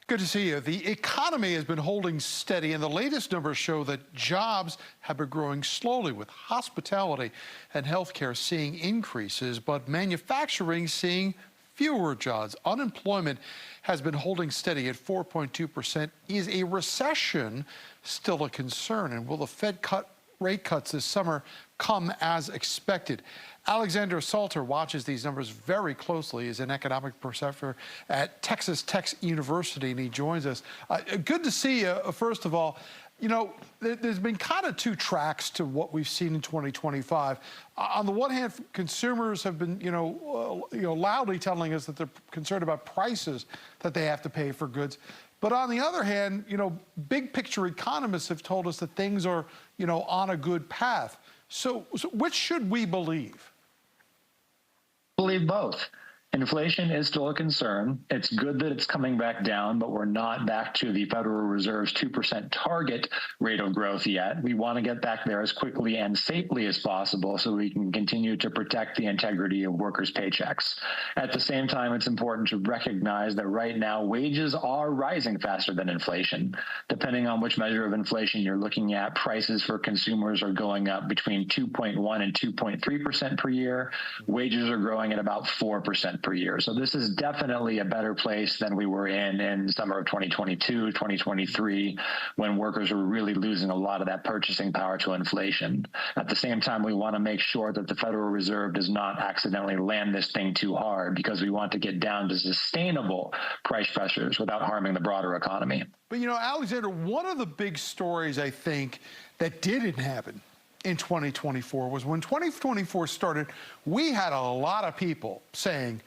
Good to see you. The economy has been holding steady, and the latest numbers show that jobs have been growing slowly, with hospitality and healthcare seeing increases, but manufacturing seeing fewer jobs. Unemployment has been holding steady at 4.2%. Is a recession still a concern? And will the Fed rate cuts this summer come as expected? Alexander Salter watches these numbers very closely. He's an economic professor at Texas Tech University, and he joins us. Good to see you. First of all, you know, there's been kind of two tracks to what we've seen in 2025. On the one hand, consumers have been, loudly telling us that they're concerned about prices that they have to pay for goods. But on the other hand, big picture economists have told us that things are, on a good path. So which should we believe? Believe both. Inflation is still a concern. It's good that it's coming back down, but we're not back to the Federal Reserve's 2% target rate of growth yet. We want to get back there as quickly and safely as possible so we can continue to protect the integrity of workers' paychecks. At the same time, it's important to recognize that right now wages are rising faster than inflation. Depending on which measure of inflation you're looking at, prices for consumers are going up between 2.1 and 2.3% per year. Wages are growing at about 4% per year. So this is definitely a better place than we were in the summer of 2022, 2023, when workers were really losing a lot of that purchasing power to inflation. At the same time, we want to make sure that the Federal Reserve does not accidentally land this thing too hard, because we want to get down to sustainable price pressures without harming the broader economy. But, Alexander, one of the big stories, I think, that didn't happen in 2024 was when 2024 started, we had a lot of people saying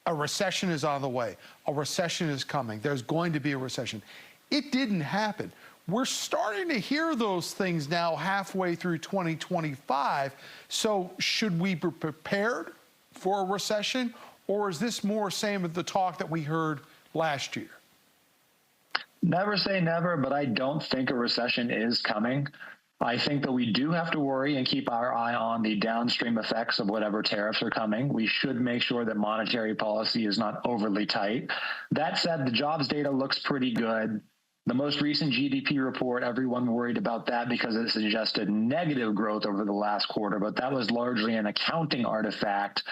a recession is on the way, a recession is coming, there's going to be a recession. It didn't happen. We're starting to hear those things now halfway through 2025. So should we be prepared for a recession, or is this more same as the talk that we heard last year? Never say never, but I don't think a recession is coming. I think that we do have to worry and keep our eye on the downstream effects of whatever tariffs are coming. We should make sure that monetary policy is not overly tight. That said, the jobs data looks pretty good. The most recent GDP report, everyone worried about that because it suggested negative growth over the last quarter, but that was largely an accounting artifact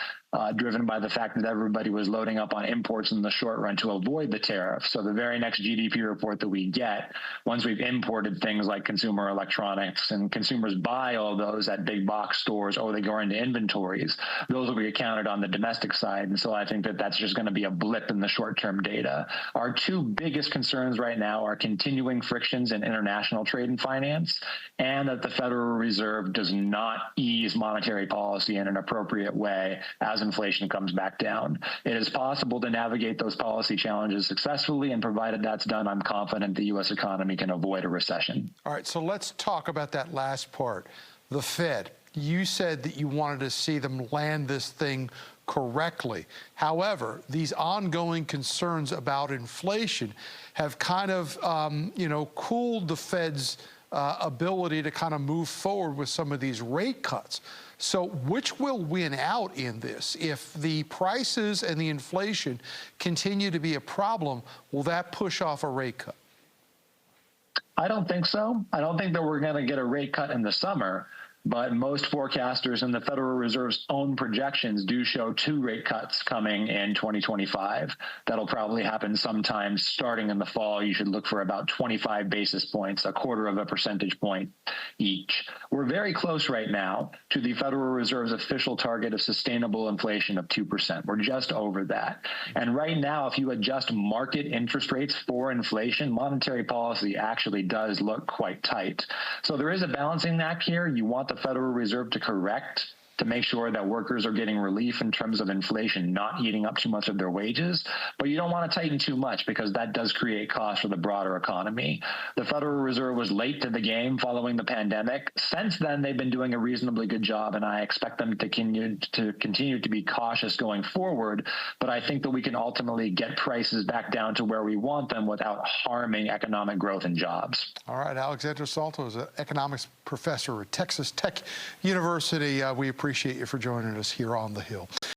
driven by the fact that everybody was loading up on imports in the short run to avoid the tariff. So the very next GDP report that we get, once we've imported things like consumer electronics and consumers buy all those at big box stores or they go into inventories, those will be accounted on the domestic side. And so I think that that's just going to be a blip in the short-term data. Our two biggest concerns right now are continuing frictions in international trade and finance, and that the Federal Reserve does not ease monetary policy in an appropriate way as inflation comes back down. It is possible to navigate those policy challenges successfully, and provided that's done, I'm confident the U.S. economy can avoid a recession. All right, so let's talk about that last part, the Fed. You said that you wanted to see them land this thing correctly. However, these ongoing concerns about inflation have kind of, cooled the Fed's ability to kind of move forward with some of these rate cuts. So which will win out in this? If the prices and the inflation continue to be a problem, will that push off a rate cut? I don't think so. I don't think that we're going to get a rate cut in the summer. But most forecasters and the Federal Reserve's own projections do show 2 rate cuts coming in 2025. That'll probably happen sometime starting in the fall. You should look for about 25 basis points, a quarter of a percentage point each. We're very close right now to the Federal Reserve's official target of sustainable inflation of 2%. We're just over that. And right now, if you adjust market interest rates for inflation, monetary policy actually does look quite tight. So there is a balancing act here. You want the Federal Reserve to correct, to make sure that workers are getting relief in terms of inflation not eating up too much of their wages. But you don't want to tighten too much, because that does create costs for the broader economy. The Federal Reserve was late to the game following the pandemic. Since then, they've been doing a reasonably good job, and I expect them to continue to be cautious going forward. But I think that we can ultimately get prices back down to where we want them without harming economic growth and jobs. All right, Alexander Salter is an economics professor at Texas Tech University. We appreciate you for joining us here on The Hill.